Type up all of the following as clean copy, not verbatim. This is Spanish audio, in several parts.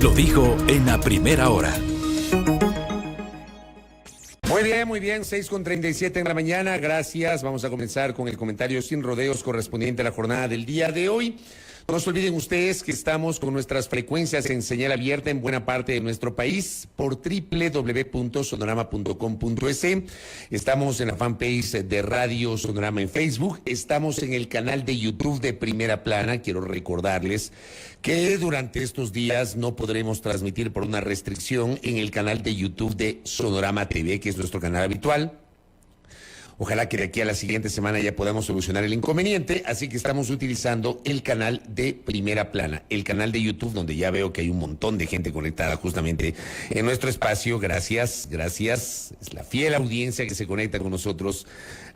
Lo dijo en la primera hora. Muy bien, 6:37 en la mañana, gracias. Vamos a comenzar con el comentario sin rodeos correspondiente a la jornada del día de hoy. No se olviden ustedes que estamos con nuestras frecuencias en señal abierta en buena parte de nuestro país por www.sonorama.com.es. Estamos en la fanpage de Radio Sonorama en Facebook. Estamos en el canal de YouTube de Primera Plana. Quiero recordarles que durante estos días no podremos transmitir por una restricción en el canal de YouTube de Sonorama TV, que es nuestro canal habitual. Ojalá que de aquí a la siguiente semana ya podamos solucionar el inconveniente, así que estamos utilizando el canal de Primera Plana, el canal de YouTube, donde ya veo que hay un montón de gente conectada justamente en nuestro espacio. Gracias. Es la fiel audiencia que se conecta con nosotros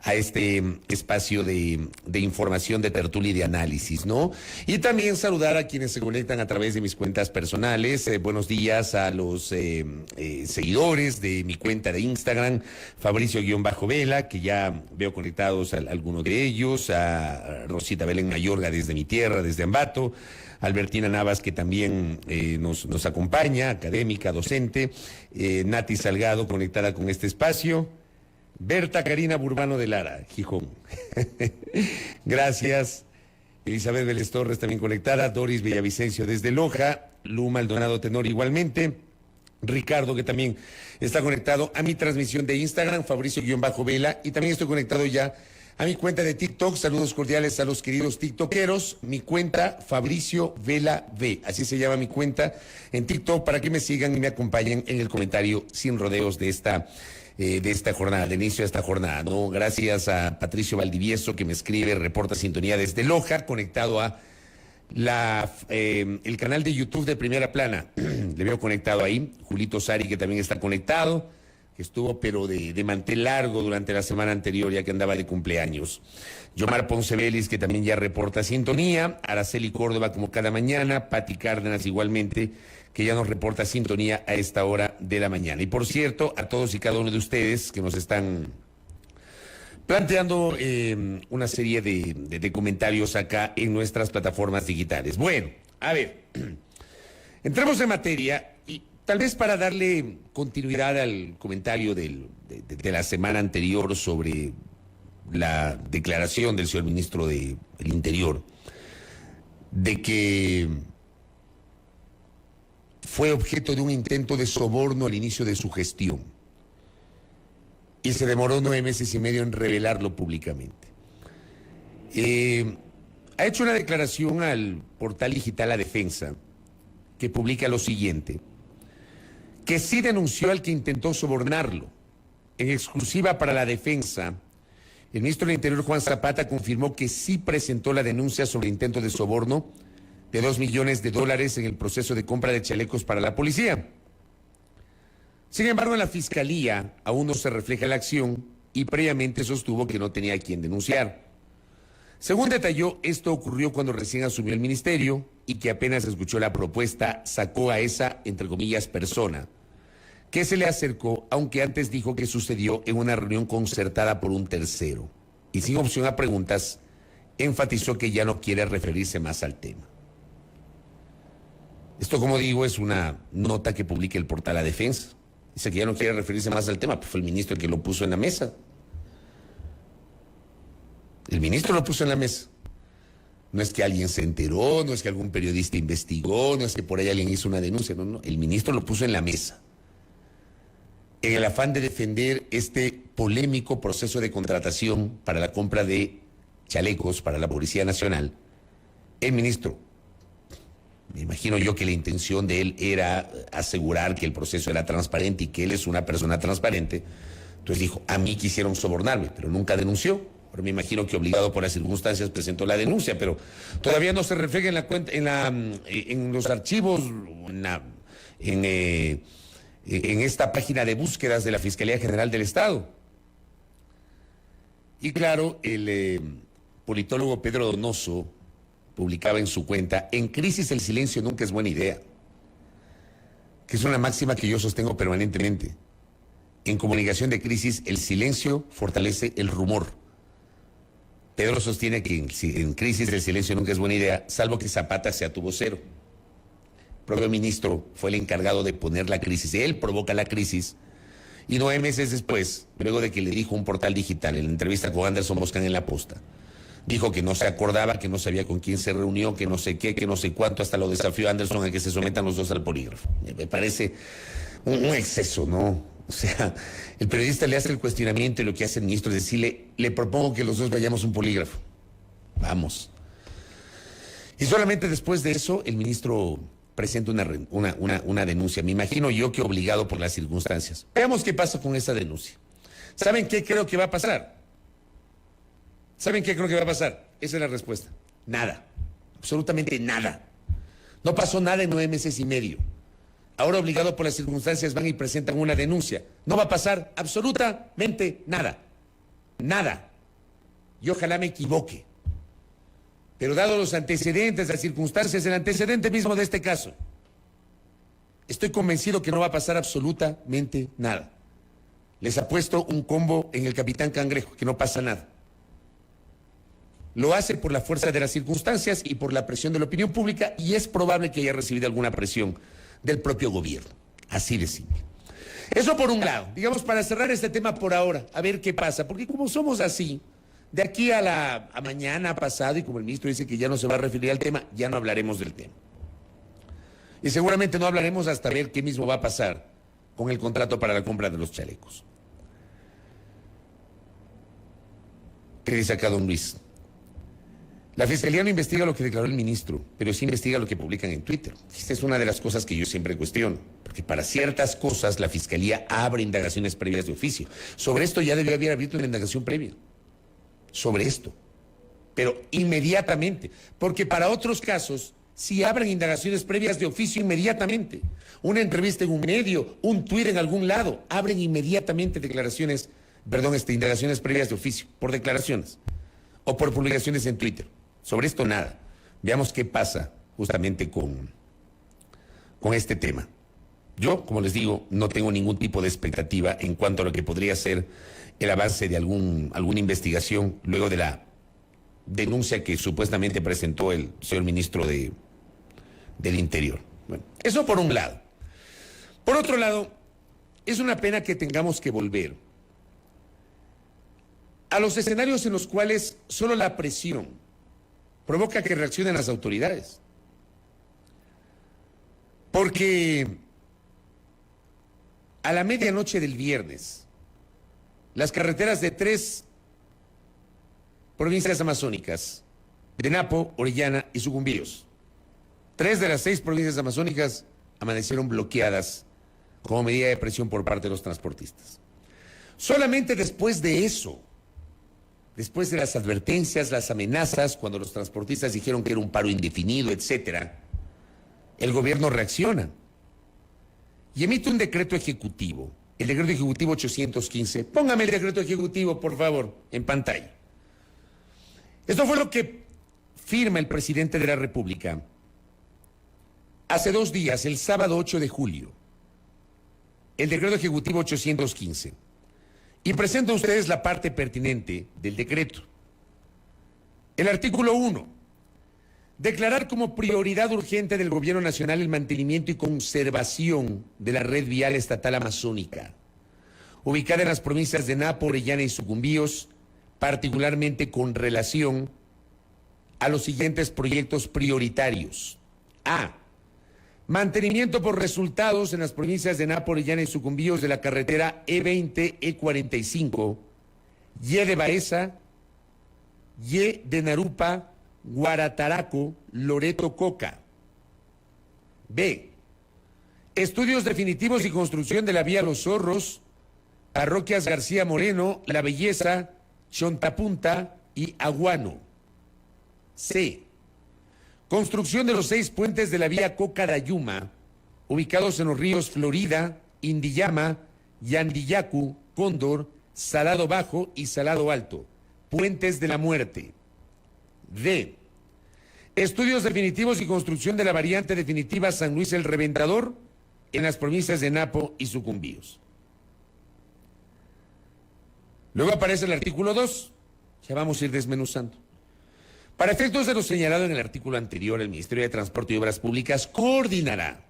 a este espacio de información, de tertulia y de análisis, ¿no? Y también saludar a quienes se conectan a través de mis cuentas personales. Buenos días a los seguidores de mi cuenta de Instagram, Fabricio-Vela, que ya veo conectados a algunos de ellos, a Rosita Belén Mayorga desde mi tierra, desde Ambato, Albertina Navas, que también nos acompaña, académica, docente, Nati Salgado conectada con este espacio, Berta Karina Burbano de Lara, Gijón. Gracias. Elizabeth Vélez Torres también conectada, Doris Villavicencio desde Loja, Lu Maldonado Tenor igualmente, Ricardo, que también está conectado a mi transmisión de Instagram, Fabricio-Vela, y también estoy conectado ya a mi cuenta de TikTok. Saludos cordiales a los queridos tiktokeros. Mi cuenta, Fabricio Vela V, así se llama mi cuenta en TikTok, para que me sigan y me acompañen en el comentario sin rodeos de esta jornada, de inicio de esta jornada, ¿no? Gracias a Patricio Valdivieso, que me escribe, reporta sintonía desde Loja, conectado a el canal de YouTube de Primera Plana. Le veo conectado ahí. Julito Sari, que también está conectado, que estuvo pero de mantel largo durante la semana anterior, ya que andaba de cumpleaños. Yomar Ponce Vélez, que también ya reporta sintonía. Araceli Córdoba, como cada mañana. Pati Cárdenas igualmente, que ya nos reporta sintonía a esta hora de la mañana. Y por cierto, a todos y cada uno de ustedes que nos están planteando una serie de comentarios acá en nuestras plataformas digitales. Bueno, a ver, entremos en materia y tal vez para darle continuidad al comentario de la semana anterior sobre la declaración del señor ministro del Interior de que fue objeto de un intento de soborno al inicio de su gestión y se demoró 9 meses y medio en revelarlo públicamente. Ha hecho una declaración al portal digital La Defensa, que publica lo siguiente: que sí denunció al que intentó sobornarlo. En exclusiva para La Defensa, el ministro del Interior, Juan Zapata, confirmó que sí presentó la denuncia sobre intento de soborno de $2 millones en el proceso de compra de chalecos para la policía. Sin embargo, en la Fiscalía aún no se refleja la acción y previamente sostuvo que no tenía a quien denunciar. Según detalló, esto ocurrió cuando recién asumió el ministerio y que apenas escuchó la propuesta, sacó a esa, entre comillas, persona, que se le acercó, aunque antes dijo que sucedió en una reunión concertada por un tercero. Y sin opción a preguntas, enfatizó que ya no quiere referirse más al tema. Esto, como digo, es una nota que publica el portal La Defensa. Dice que ya no quiere referirse más al tema, pues fue el ministro el que lo puso en la mesa. El ministro lo puso en la mesa. No es que alguien se enteró, no es que algún periodista investigó, no es que por ahí alguien hizo una denuncia, no. El ministro lo puso en la mesa, en el afán de defender este polémico proceso de contratación para la compra de chalecos para la Policía Nacional. El ministro, me imagino yo que la intención de él era asegurar que el proceso era transparente y que él es una persona transparente. Entonces dijo, a mí quisieron sobornarme, pero nunca denunció. Pero me imagino que obligado por las circunstancias presentó la denuncia, pero todavía no se refleja en la cuenta, en los archivos, en esta página de búsquedas de la Fiscalía General del Estado. Y claro, el politólogo Pedro Donoso publicaba en su cuenta: en crisis el silencio nunca es buena idea, que es una máxima que yo sostengo permanentemente. En comunicación de crisis, el silencio fortalece el rumor. Pedro sostiene que en crisis el silencio nunca es buena idea, salvo que Zapata sea tu vocero. El propio ministro fue el encargado de poner la crisis. Él provoca la crisis y 9 meses después, luego de que le dijo un portal digital en la entrevista con Anderson Boscan en La Posta, dijo que no se acordaba, que no sabía con quién se reunió, que no sé qué, que no sé cuánto, hasta lo desafió a Anderson a que se sometan los dos al polígrafo. Me parece un exceso, ¿no? O sea, el periodista le hace el cuestionamiento y lo que hace el ministro es decirle, le propongo que los dos vayamos a un polígrafo. Vamos. Y solamente después de eso, el ministro presenta una denuncia. Me imagino yo que obligado por las circunstancias. Veamos qué pasa con esa denuncia. ¿Saben qué creo que va a pasar? ¿Saben qué creo que va a pasar? Esa es la respuesta. Nada. Absolutamente nada. No pasó nada en 9 meses y medio. Ahora, obligado por las circunstancias, van y presentan una denuncia. No va a pasar absolutamente nada. Nada. Y ojalá me equivoque. Pero dado los antecedentes, las circunstancias, el antecedente mismo de este caso, estoy convencido que no va a pasar absolutamente nada. Les apuesto un combo en el Capitán Cangrejo, que no pasa nada. Lo hace por la fuerza de las circunstancias y por la presión de la opinión pública, y es probable que haya recibido alguna presión del propio gobierno. Así de simple. Eso por un lado. Digamos, para cerrar este tema por ahora, a ver qué pasa, porque como somos así, de aquí a mañana pasado, y como el ministro dice que ya no se va a referir al tema, ya no hablaremos del tema. Y seguramente no hablaremos hasta ver qué mismo va a pasar con el contrato para la compra de los chalecos. ¿Qué dice acá don Luis? La Fiscalía no investiga lo que declaró el ministro, pero sí investiga lo que publican en Twitter. Esta es una de las cosas que yo siempre cuestiono, porque para ciertas cosas la Fiscalía abre indagaciones previas de oficio. Sobre esto ya debió haber abierto una indagación previa. Sobre esto. Pero inmediatamente. Porque para otros casos, si abren indagaciones previas de oficio inmediatamente. Una entrevista en un medio, un tuit en algún lado, abren inmediatamente indagaciones previas de oficio, por declaraciones o por publicaciones en Twitter. Sobre esto nada. Veamos qué pasa justamente con este tema. Yo, como les digo, no tengo ningún tipo de expectativa en cuanto a lo que podría ser el avance de alguna investigación luego de la denuncia que supuestamente presentó el señor ministro del Interior. Bueno, eso por un lado. Por otro lado, es una pena que tengamos que volver a los escenarios en los cuales solo la presión provoca que reaccionen las autoridades. Porque a la medianoche del viernes, las carreteras de 3 provincias amazónicas, de Napo, Orellana y Sucumbíos, 3 de las 6 provincias amazónicas amanecieron bloqueadas como medida de presión por parte de los transportistas. Solamente después de eso, después de las advertencias, las amenazas, cuando los transportistas dijeron que era un paro indefinido, etcétera, el gobierno reacciona y emite un decreto ejecutivo, el decreto ejecutivo 815. Póngame el decreto ejecutivo, por favor, en pantalla. Esto fue lo que firma el presidente de la República hace 2 días, el sábado 8 de julio, el decreto ejecutivo 815. Y presento a ustedes la parte pertinente del decreto. El artículo 1. Declarar como prioridad urgente del Gobierno Nacional el mantenimiento y conservación de la red vial estatal amazónica, ubicada en las provincias de Napo, Orellana y Sucumbíos, particularmente con relación a los siguientes proyectos prioritarios. A. Mantenimiento por resultados en las provincias de Napo, Orellana y Sucumbíos de la carretera E20, E45, Y de Baeza, Y de Narupa, Guarataraco, Loreto, Coca. B. Estudios definitivos y construcción de la vía Los Zorros, parroquias García Moreno, La Belleza, Chontapunta y Aguano. C. Construcción de los 6 puentes de la vía Coca-Dayuma, ubicados en los ríos Florida, Indiyama, Yandiyacu, Cóndor, Salado Bajo y Salado Alto. Puentes de la Muerte. D. Estudios definitivos y construcción de la variante definitiva San Luis el Reventador en las provincias de Napo y Sucumbíos. Luego aparece el artículo 2. Ya vamos a ir desmenuzando. Para efectos de lo señalado en el artículo anterior, el Ministerio de Transporte y Obras Públicas coordinará,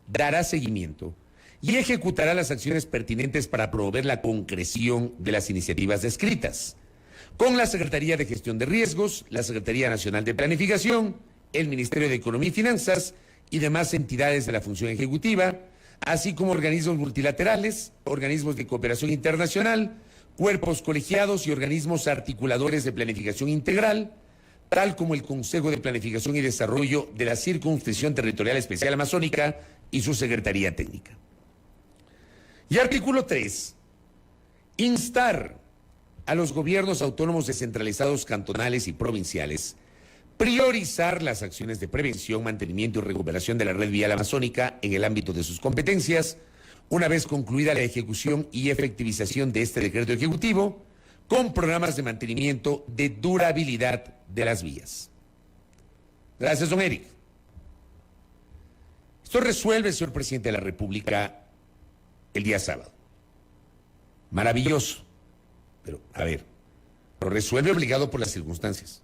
dará seguimiento y ejecutará las acciones pertinentes para promover la concreción de las iniciativas descritas, con la Secretaría de Gestión de Riesgos, la Secretaría Nacional de Planificación, el Ministerio de Economía y Finanzas y demás entidades de la función ejecutiva, así como organismos multilaterales, organismos de cooperación internacional, cuerpos colegiados y organismos articuladores de planificación integral, tal como el Consejo de Planificación y Desarrollo de la Circunscripción Territorial Especial Amazónica y su Secretaría Técnica. Y artículo 3. Instar a los gobiernos autónomos descentralizados cantonales y provinciales priorizar las acciones de prevención, mantenimiento y recuperación de la red vial amazónica en el ámbito de sus competencias, una vez concluida la ejecución y efectivización de este decreto ejecutivo, con programas de mantenimiento de durabilidad de las vías. Gracias, don Eric. Esto resuelve, señor presidente de la República, el día sábado. Maravilloso. Pero, a ver, lo resuelve obligado por las circunstancias.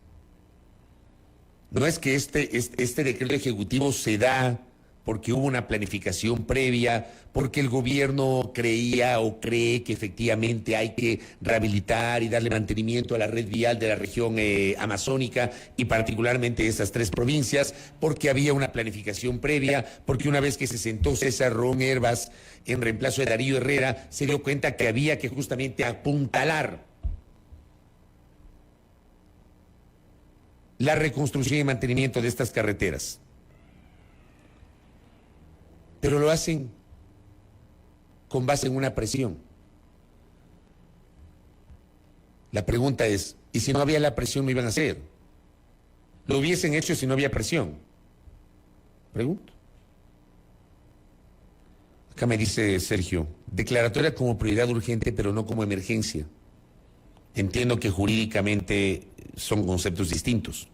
No es que este decreto ejecutivo se da porque hubo una planificación previa, porque el gobierno creía o cree que efectivamente hay que rehabilitar y darle mantenimiento a la red vial de la región amazónica y particularmente esas 3 provincias, porque había una planificación previa, porque una vez que se sentó César Ron Herbas en reemplazo de Darío Herrera, se dio cuenta que había que justamente apuntalar la reconstrucción y mantenimiento de estas carreteras. Pero lo hacen con base en una presión. La pregunta es, ¿y si no había la presión lo iban a hacer? ¿Lo hubiesen hecho si no había presión? Pregunto. Acá me dice Sergio, declaratoria como prioridad urgente, pero no como emergencia. Entiendo que jurídicamente son conceptos distintos,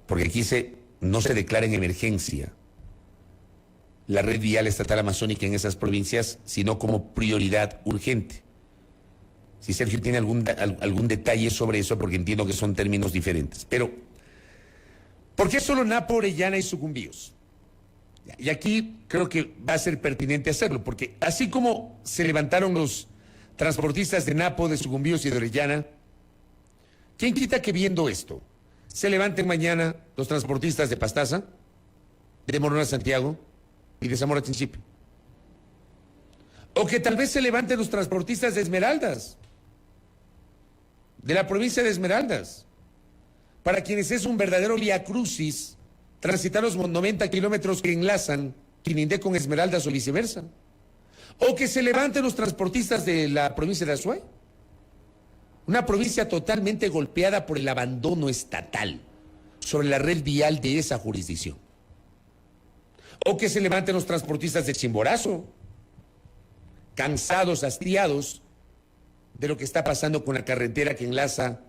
porque aquí no se declara en emergencia la red vial estatal amazónica en esas provincias, sino como prioridad urgente. Si Sergio tiene algún detalle sobre eso, porque entiendo que son términos diferentes. Pero, ¿por qué solo Napo, Orellana y Sucumbíos? Y aquí creo que va a ser pertinente hacerlo, porque así como se levantaron los transportistas de Napo, de Sucumbíos y de Orellana, ¿quién quita que viendo esto se levanten mañana los transportistas de Pastaza, de Morona Santiago y de Zamora Chinchipe? O que tal vez se levanten los transportistas de Esmeraldas, de la provincia de Esmeraldas, para quienes es un verdadero vía crucis transitar los 90 kilómetros que enlazan Quinindé con Esmeraldas o viceversa. O que se levanten los transportistas de la provincia de Azuay, una provincia totalmente golpeada por el abandono estatal sobre la red vial de esa jurisdicción. O que se levanten los transportistas de Chimborazo, cansados, hastiados de lo que está pasando con la carretera que enlaza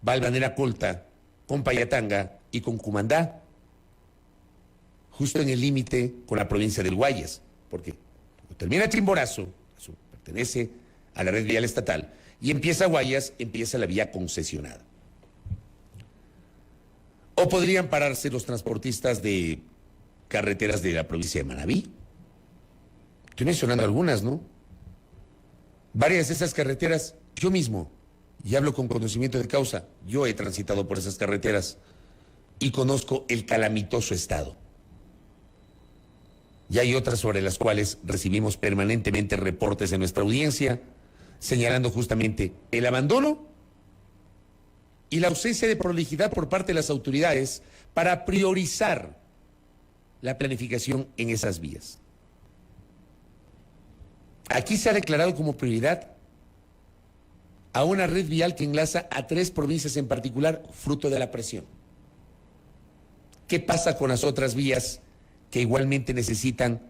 Balvanera Colta con Payatanga y con Cumandá, justo en el límite con la provincia del Guayas, porque cuando termina Chimborazo, eso pertenece a la red vial estatal, y empieza Guayas, empieza la vía concesionada. O podrían pararse los transportistas de carreteras de la provincia de Manabí. Estoy mencionando algunas, ¿no? Varias de esas carreteras, yo mismo, y hablo con conocimiento de causa, yo he transitado por esas carreteras y conozco el calamitoso estado. Y hay otras sobre las cuales recibimos permanentemente reportes de nuestra audiencia, señalando justamente el abandono y la ausencia de prolijidad por parte de las autoridades para priorizar la planificación en esas vías. Aquí se ha declarado como prioridad a una red vial que enlaza a 3 provincias en particular, fruto de la presión. ¿Qué pasa con las otras vías que igualmente necesitan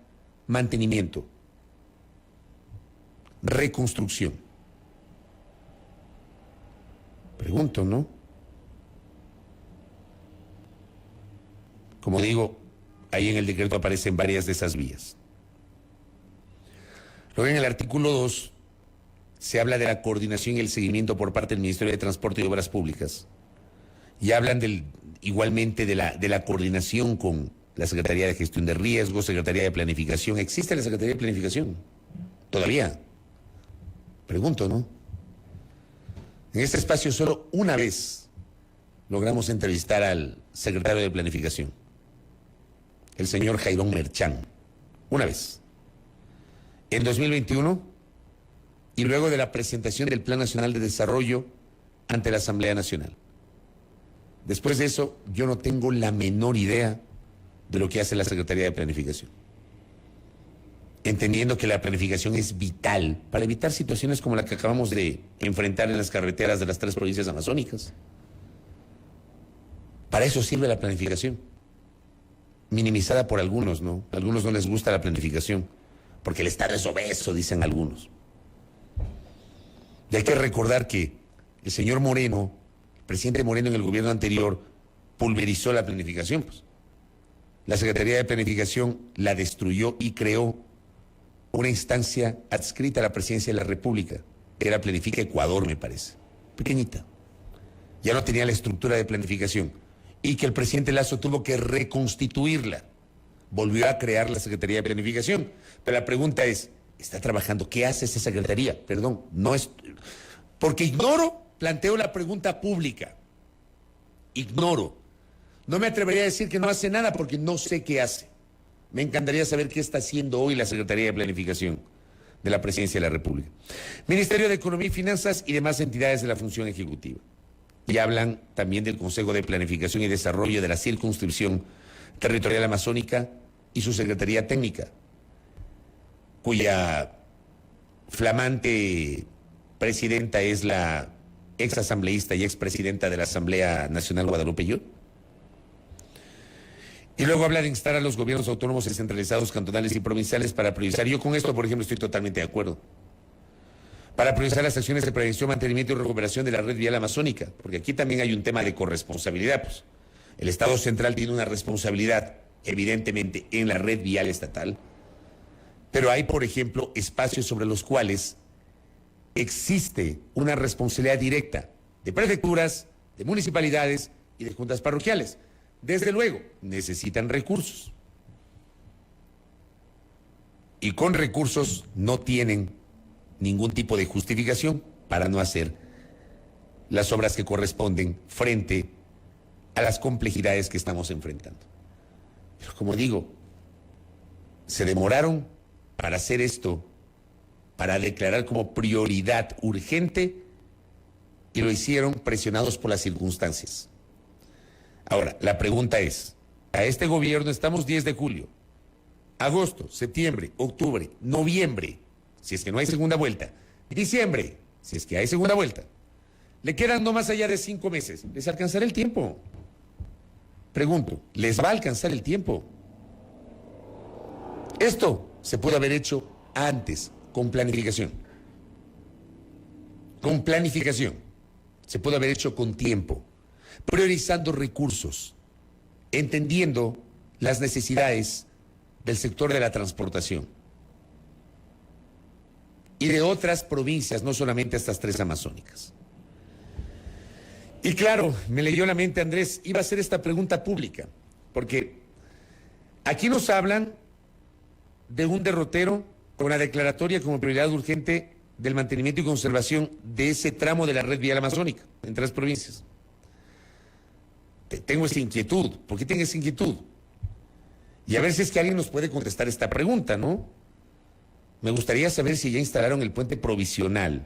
mantenimiento, reconstrucción? Pregunto, ¿no? Como digo, ahí en el decreto aparecen varias de esas vías. Luego en el artículo 2 se habla de la coordinación y el seguimiento por parte del Ministerio de Transporte y Obras Públicas. y hablan igualmente de la coordinación con la Secretaría de Gestión de Riesgos, Secretaría de Planificación. ¿Existe la Secretaría de Planificación? Todavía. Pregunto, ¿no? En este espacio solo una vez logramos entrevistar al secretario de Planificación, el señor Jairón Merchán. Una vez. En 2021, y luego de la presentación del Plan Nacional de Desarrollo ante la Asamblea Nacional. Después de eso, yo no tengo la menor idea de lo que hace la Secretaría de Planificación. Entendiendo que la planificación es vital para evitar situaciones como la que acabamos de enfrentar en las carreteras de las 3 provincias amazónicas. Para eso sirve la planificación. Minimizada por algunos, ¿no? A algunos no les gusta la planificación, porque el Estado es obeso, dicen algunos. Y hay que recordar que el señor Moreno, el presidente Moreno en el gobierno anterior, pulverizó la planificación, pues. La Secretaría de Planificación la destruyó y creó una instancia adscrita a la Presidencia de la República, que era Planifica Ecuador, me parece. Pequeñita. Ya no tenía la estructura de planificación. Y que el presidente Lasso tuvo que reconstituirla. Volvió a crear la Secretaría de Planificación. Pero la pregunta es, ¿está trabajando? ¿Qué hace esa Secretaría? Perdón, no es... Porque ignoro, planteo la pregunta pública. Ignoro. No me atrevería a decir que no hace nada porque no sé qué hace. Me encantaría saber qué está haciendo hoy la Secretaría de Planificación de la Presidencia de la República. Ministerio de Economía y Finanzas y demás entidades de la función ejecutiva. Y hablan también del Consejo de Planificación y Desarrollo de la Circunscripción Territorial Amazónica y su Secretaría Técnica, cuya flamante presidenta es la exasambleísta y expresidenta de la Asamblea Nacional Guadalupe Llor. Y luego habla de instar a los gobiernos autónomos descentralizados, cantonales y provinciales para priorizar. Yo con esto, por ejemplo, estoy totalmente de acuerdo. Para priorizar las acciones de prevención, mantenimiento y recuperación de la red vial amazónica, porque aquí también hay un tema de corresponsabilidad, pues. El Estado central tiene una responsabilidad, evidentemente, en la red vial estatal, pero hay, por ejemplo, espacios sobre los cuales existe una responsabilidad directa de prefecturas, de municipalidades y de juntas parroquiales. Desde luego, necesitan recursos. Y con recursos no tienen ningún tipo de justificación para no hacer las obras que corresponden frente a las complejidades que estamos enfrentando. Pero como digo, se demoraron para hacer esto, para declarar como prioridad urgente, y lo hicieron presionados por las circunstancias. Ahora, la pregunta es, a este gobierno estamos 10 de julio, agosto, septiembre, octubre, noviembre, si es que no hay segunda vuelta, diciembre, si es que hay segunda vuelta, le quedan no más allá de 5 meses. ¿Les alcanzará el tiempo? Pregunto, ¿les va a alcanzar el tiempo? Esto se puede haber hecho antes, con planificación. Con planificación. Se puede haber hecho con tiempo, priorizando recursos, entendiendo las necesidades del sector de la transportación y de otras provincias, no solamente estas 3 amazónicas. Y claro, me leyó la mente Andrés, iba a hacer esta pregunta pública, porque aquí nos hablan de un derrotero con una declaratoria como prioridad urgente del mantenimiento y conservación de ese tramo de la red vial amazónica en 3 provincias. Tengo esa inquietud. ¿Por qué tengo esa inquietud? Y a ver si es que alguien nos puede contestar esta pregunta, ¿no? Me gustaría saber si ya instalaron el puente provisional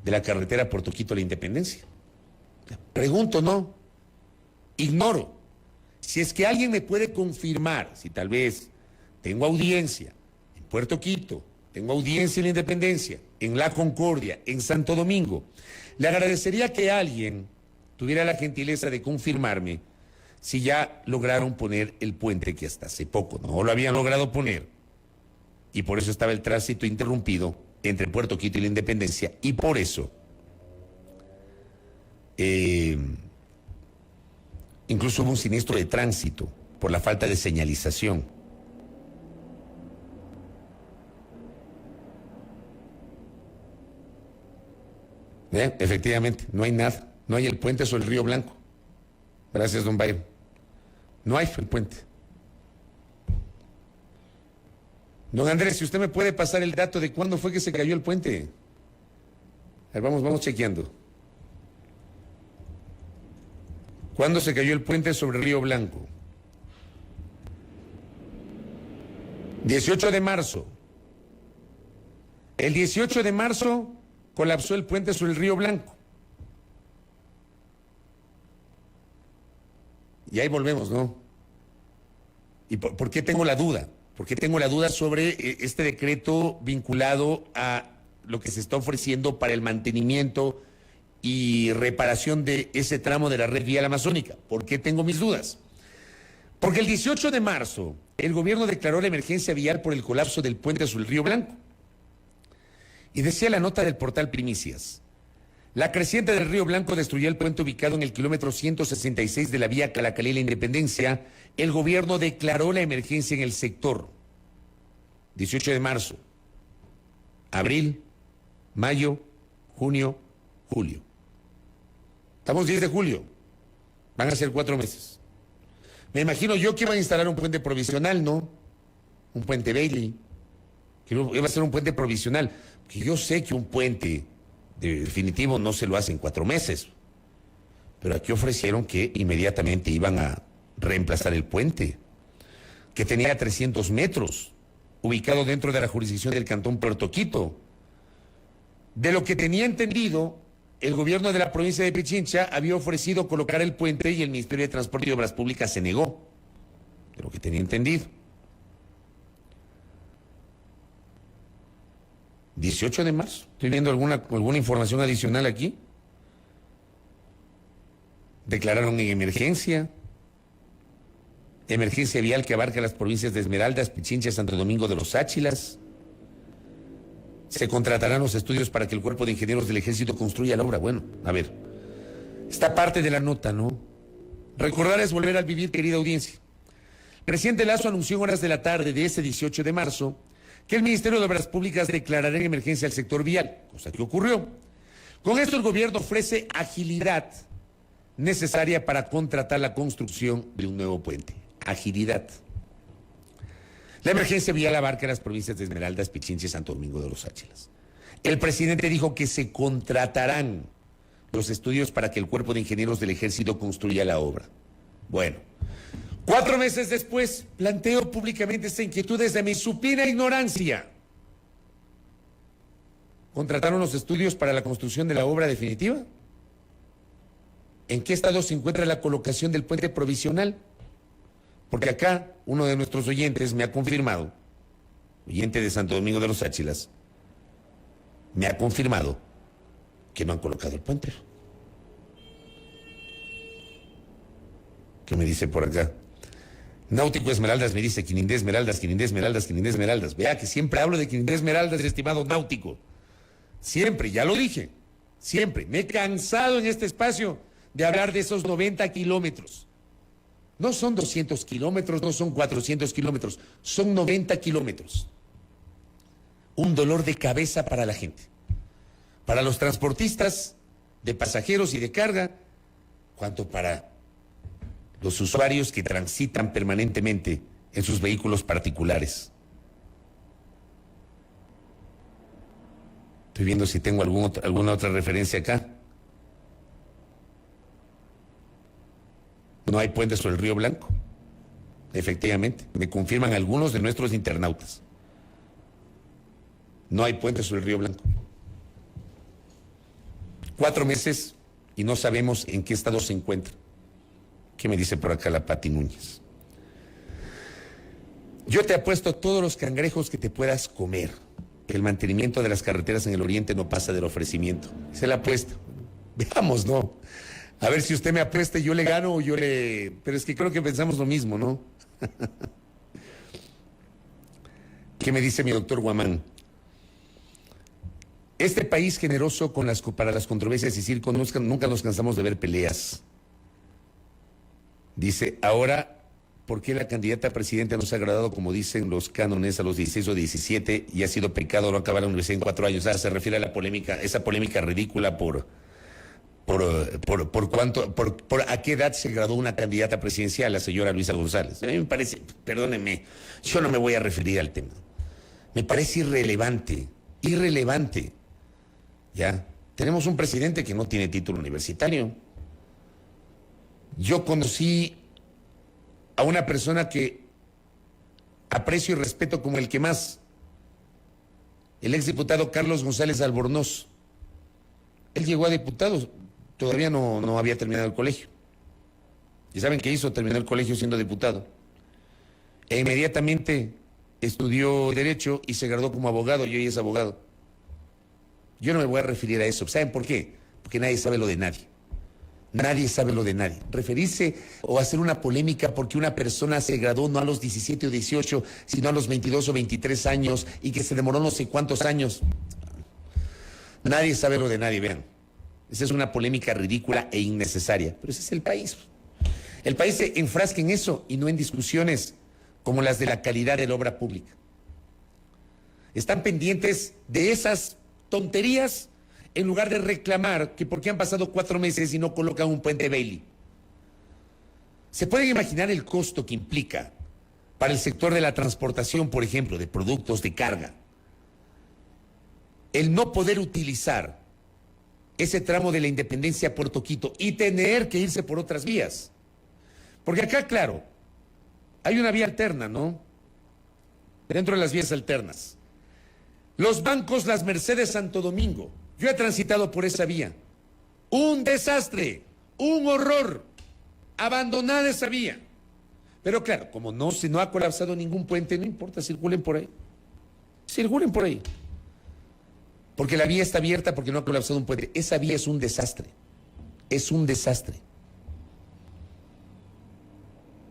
de la carretera Puerto Quito a la Independencia. Pregunto, ¿no? Ignoro. Si es que alguien me puede confirmar, si tal vez tengo audiencia en Puerto Quito, tengo audiencia en la Independencia, en La Concordia, en Santo Domingo, le agradecería que alguien tuviera la gentileza de confirmarme si ya lograron poner el puente que hasta hace poco no lo habían logrado poner, y por eso estaba el tránsito interrumpido entre Puerto Quito y la Independencia, y por eso incluso hubo un siniestro de tránsito por la falta de señalización. Efectivamente, no hay nada, no hay el puente sobre el Río Blanco. Gracias, don Byron. No hay el puente. Don Andrés, si usted me puede pasar el dato de cuándo fue que se cayó el puente. A ver, vamos chequeando. ¿Cuándo se cayó el puente sobre Río Blanco? 18 de marzo. El 18 de marzo colapsó el puente sobre el Río Blanco. Y ahí volvemos, ¿no? ¿Y por qué tengo la duda? ¿Por qué tengo la duda sobre este decreto vinculado a lo que se está ofreciendo para el mantenimiento y reparación de ese tramo de la red vial amazónica? ¿Por qué tengo mis dudas? Porque el 18 de marzo el gobierno declaró la emergencia vial por el colapso del puente sobre el Río Blanco. Y decía la nota del portal Primicias: la creciente del Río Blanco destruyó el puente ubicado en el kilómetro 166 de la vía Calacalí-La Independencia. El gobierno declaró la emergencia en el sector. 18 de marzo, abril, mayo, junio, julio. Estamos 10 de julio. Van a ser 4 meses. Me imagino yo que iban a instalar un puente provisional, ¿no? Un puente Bailey. Que iba a ser un puente provisional. Que yo sé que un puente definitivo no se lo hace en 4 meses. Pero aquí ofrecieron que inmediatamente iban a reemplazar el puente, que tenía 300 metros, ubicado dentro de la jurisdicción del Cantón Puerto Quito. De lo que tenía entendido, el gobierno de la provincia de Pichincha había ofrecido colocar el puente y el Ministerio de Transporte y Obras Públicas se negó. De lo que tenía entendido. 18 de marzo. Estoy viendo alguna información adicional aquí. Declararon en emergencia vial que abarca las provincias de Esmeraldas, Pichincha, Santo Domingo de los Áchilas. Se contratarán los estudios para que el Cuerpo de Ingenieros del Ejército construya la obra. Bueno, a ver, esta parte de la nota, ¿no? Recordar es volver al vivir, querida audiencia. El presidente Lasso anunció en horas de la tarde de ese 18 de marzo que el Ministerio de Obras Públicas declarará en emergencia el sector vial, cosa que ocurrió. Con esto el gobierno ofrece agilidad necesaria para contratar la construcción de un nuevo puente. Agilidad. La emergencia vial abarca las provincias de Esmeraldas, Pichincha y Santo Domingo de los Áchilas. El presidente dijo que se contratarán los estudios para que el Cuerpo de Ingenieros del Ejército construya la obra. Bueno, 4 meses después planteo públicamente esta inquietud desde mi supina ignorancia. ¿Contrataron los estudios para la construcción de la obra definitiva? ¿En qué estado se encuentra la colocación del puente provisional? Porque acá uno de nuestros oyentes me ha confirmado, oyente de Santo Domingo de los Áchilas, me ha confirmado que no han colocado el puente. ¿Qué me dice por acá? Náutico Esmeraldas me dice Quinindé Esmeraldas, Quinindé Esmeraldas, Quinindé Esmeraldas. Vea que siempre hablo de Quinindé Esmeraldas, estimado Náutico. Siempre, ya lo dije, siempre. Me he cansado en este espacio de hablar de esos 90 kilómetros. No son 200 kilómetros, no son 400 kilómetros, son 90 kilómetros. Un dolor de cabeza para la gente. Para los transportistas de pasajeros y de carga, cuanto para los usuarios que transitan permanentemente en sus vehículos particulares. Estoy viendo si tengo alguna otra referencia acá. No hay puentes sobre el Río Blanco. Efectivamente, me confirman algunos de nuestros internautas. No hay puentes sobre el Río Blanco. 4 meses y no sabemos en qué estado se encuentra. ¿Qué me dice por acá la Pati Núñez? Yo te apuesto todos los cangrejos que te puedas comer. El mantenimiento de las carreteras en el oriente no pasa del ofrecimiento. Se la apuesta. Veamos, ¿no? A ver si usted me apuesta y yo le gano o yo le... Pero es que creo que pensamos lo mismo, ¿no? ¿Qué me dice mi doctor Guamán? Este país generoso para las controversias y circo, nunca nos cansamos de ver peleas. Dice, ahora, ¿por qué la candidata a presidenta no se ha agradado, como dicen los cánones, a los 16 o 17 y ha sido pecado no acabar la universidad en 4 años? Se refiere a la polémica, esa polémica ridícula por por a qué edad se graduó una candidata presidencial, la señora Luisa González. A mí me parece, perdónenme, yo no me voy a referir al tema. Me parece irrelevante, ¿ya? Tenemos un presidente que no tiene título universitario. Yo conocí a una persona que aprecio y respeto como el que más, el exdiputado Carlos González Albornoz. Él llegó a diputado, todavía no había terminado el colegio. ¿Y saben qué hizo? Terminó el colegio siendo diputado. E inmediatamente estudió Derecho y se graduó como abogado, y hoy es abogado. Yo no me voy a referir a eso. ¿Saben por qué? Porque nadie sabe lo de nadie. Nadie sabe lo de nadie. Referirse o hacer una polémica porque una persona se graduó no a los 17 o 18, sino a los 22 o 23 años y que se demoró no sé cuántos años. Nadie sabe lo de nadie, vean. Esa es una polémica ridícula e innecesaria. Pero ese es el país. El país se enfrasca en eso y no en discusiones como las de la calidad de la obra pública. Están pendientes de esas tonterías en lugar de reclamar que por qué han pasado 4 meses y no colocan un puente Bailey. ¿Se pueden imaginar el costo que implica para el sector de la transportación, por ejemplo, de productos de carga, el no poder utilizar ese tramo de la Independencia a Puerto Quito y tener que irse por otras vías? Porque acá, claro, hay una vía alterna, ¿no? Dentro de las vías alternas. Los bancos Las Mercedes Santo Domingo. Yo he transitado por esa vía. Un desastre, un horror. Abandonada esa vía. Pero claro, como no ha colapsado ningún puente, no importa, circulen por ahí. Circulen por ahí. Porque la vía está abierta porque no ha colapsado un puente. Esa vía es un desastre. Es un desastre.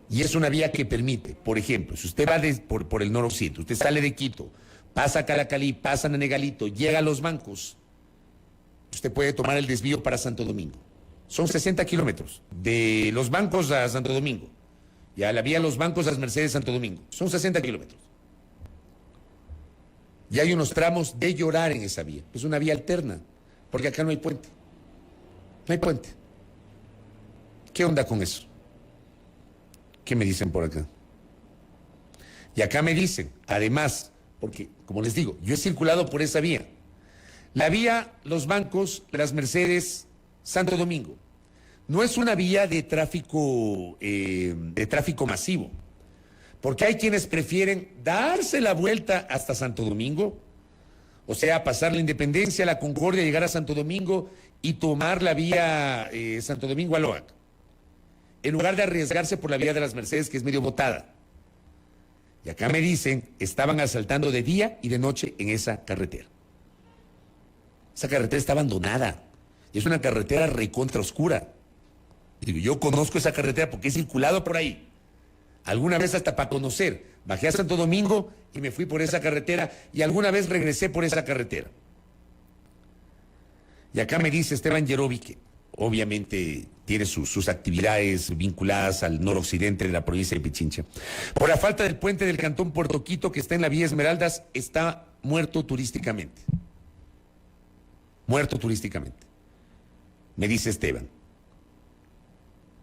Y es una vía que permite, por ejemplo, si usted va por el noroccidente, usted sale de Quito, pasa a Calacalí, pasa a Negalito, llega a los bancos, usted puede tomar el desvío para Santo Domingo. Son 60 kilómetros de los bancos a Santo Domingo. Y a la vía Los Bancos Las Mercedes Santo Domingo. Son 60 kilómetros. Y hay unos tramos de llorar en esa vía. Es una vía alterna, porque acá no hay puente. No hay puente. ¿Qué onda con eso? ¿Qué me dicen por acá? Y acá me dicen, además, porque, como les digo, yo he circulado por esa vía. La vía Los Bancos, Las Mercedes, Santo Domingo, no es una vía de tráfico masivo, porque hay quienes prefieren darse la vuelta hasta Santo Domingo, o sea, pasar la Independencia, la Concordia, llegar a Santo Domingo y tomar la vía Santo Domingo a Loac, en lugar de arriesgarse por la vía de Las Mercedes, que es medio botada. Y acá me dicen, estaban asaltando de día y de noche en esa carretera. Esa carretera está abandonada. Y es una carretera recontra oscura. Digo, yo conozco esa carretera porque he circulado por ahí. Alguna vez hasta para conocer. Bajé a Santo Domingo y me fui por esa carretera y alguna vez regresé por esa carretera. Y acá me dice Esteban Yerobi, que obviamente tiene sus actividades vinculadas al noroccidente de la provincia de Pichincha. Por la falta del puente del cantón Puerto Quito, que está en la vía Esmeraldas, está muerto turísticamente. Muerto turísticamente. Me dice Esteban,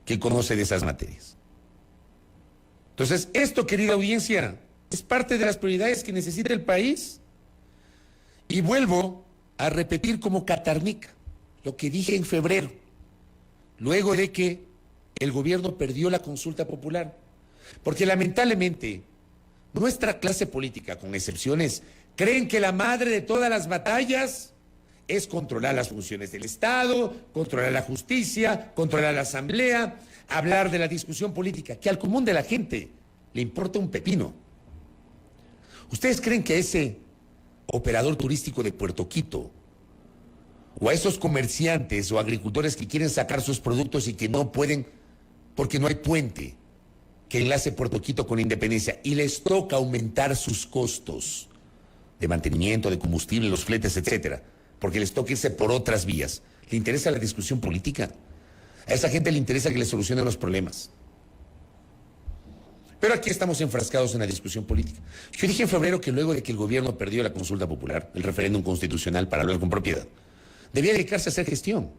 que conoce de esas materias. Entonces, esto, querida audiencia, es parte de las prioridades que necesita el país. Y vuelvo a repetir como Catarnica lo que dije en febrero, luego de que el gobierno perdió la consulta popular. Porque lamentablemente, nuestra clase política, con excepciones, creen que la madre de todas las batallas es controlar las funciones del Estado, controlar la justicia, controlar la asamblea, hablar de la discusión política, que al común de la gente le importa un pepino. ¿Ustedes creen que a ese operador turístico de Puerto Quito, o a esos comerciantes o agricultores que quieren sacar sus productos y que no pueden porque no hay puente que enlace Puerto Quito con Independencia y les toca aumentar sus costos de mantenimiento, de combustible, los fletes, etcétera, porque les toca irse por otras vías? ¿Le interesa la discusión política? A esa gente le interesa que le solucionen los problemas. Pero aquí estamos enfrascados en la discusión política. Yo dije en febrero que luego de que el gobierno perdió la consulta popular, el referéndum constitucional para hablar con propiedad, debía dedicarse a hacer gestión.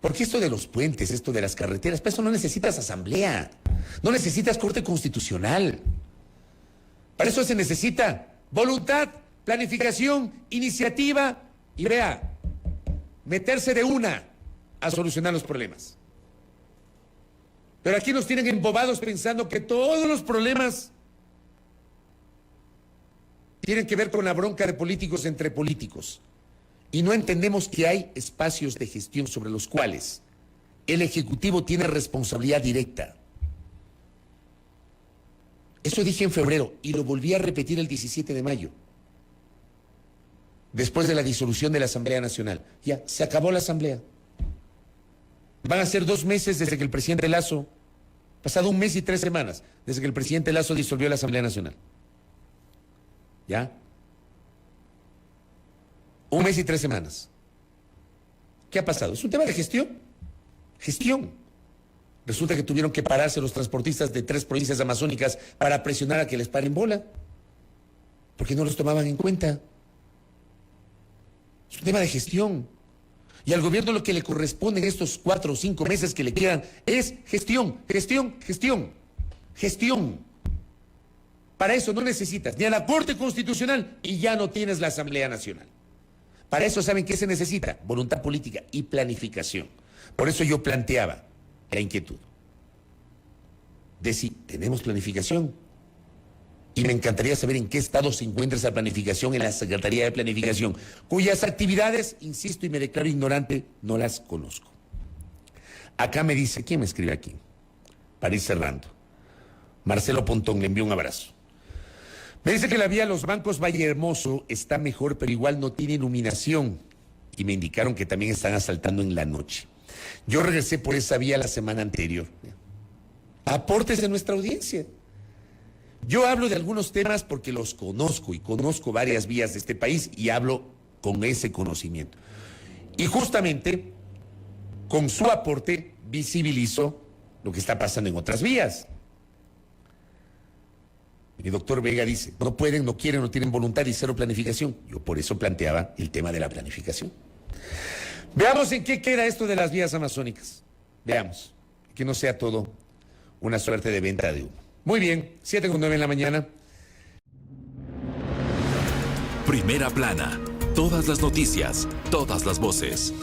Porque esto de los puentes, esto de las carreteras, para eso no necesitas asamblea, no necesitas corte constitucional. Para eso se necesita voluntad, planificación, iniciativa y vea, meterse de una a solucionar los problemas. Pero aquí nos tienen embobados pensando que todos los problemas tienen que ver con la bronca de políticos entre políticos. Y no entendemos que hay espacios de gestión sobre los cuales el Ejecutivo tiene responsabilidad directa. Eso dije en febrero y lo volví a repetir el 17 de mayo. Después de la disolución de la Asamblea Nacional. Ya, se acabó la Asamblea. Van a ser 2 meses desde que el presidente Lasso, pasado 1 mes y 3 semanas, desde que el presidente Lasso disolvió la Asamblea Nacional. ¿Ya? 1 mes y 3 semanas. ¿Qué ha pasado? Es un tema de gestión. Gestión. Resulta que tuvieron que pararse los transportistas de 3 provincias amazónicas para presionar a que les paren bola. Porque no los tomaban en cuenta. Es un tema de gestión. Y al gobierno lo que le corresponde en estos 4 o 5 meses que le quedan es gestión, gestión, gestión, gestión. Para eso no necesitas ni a la Corte Constitucional y ya no tienes la Asamblea Nacional. Para eso, ¿saben qué se necesita? Voluntad política y planificación. Por eso yo planteaba la inquietud de si tenemos planificación. Y me encantaría saber en qué estado se encuentra esa planificación en la Secretaría de Planificación, cuyas actividades, insisto y me declaro ignorante, no las conozco. Acá me dice, ¿quién me escribe aquí? Para ir cerrando. Marcelo Pontón, le envío un abrazo. Me dice que la vía a los bancos Valle Hermoso está mejor, pero igual no tiene iluminación. Y me indicaron que también están asaltando en la noche. Yo regresé por esa vía la semana anterior. Aportes de nuestra audiencia. Yo hablo de algunos temas porque los conozco y conozco varias vías de este país y hablo con ese conocimiento. Y justamente con su aporte visibilizo lo que está pasando en otras vías. Mi doctor Vega dice, no pueden, no quieren, no tienen voluntad y cero planificación. Yo por eso planteaba el tema de la planificación. Veamos en qué queda esto de las vías amazónicas. Veamos, que no sea todo una suerte de venta de humo. Muy bien, 7:09 en la mañana. Primera plana. Todas las noticias, todas las voces.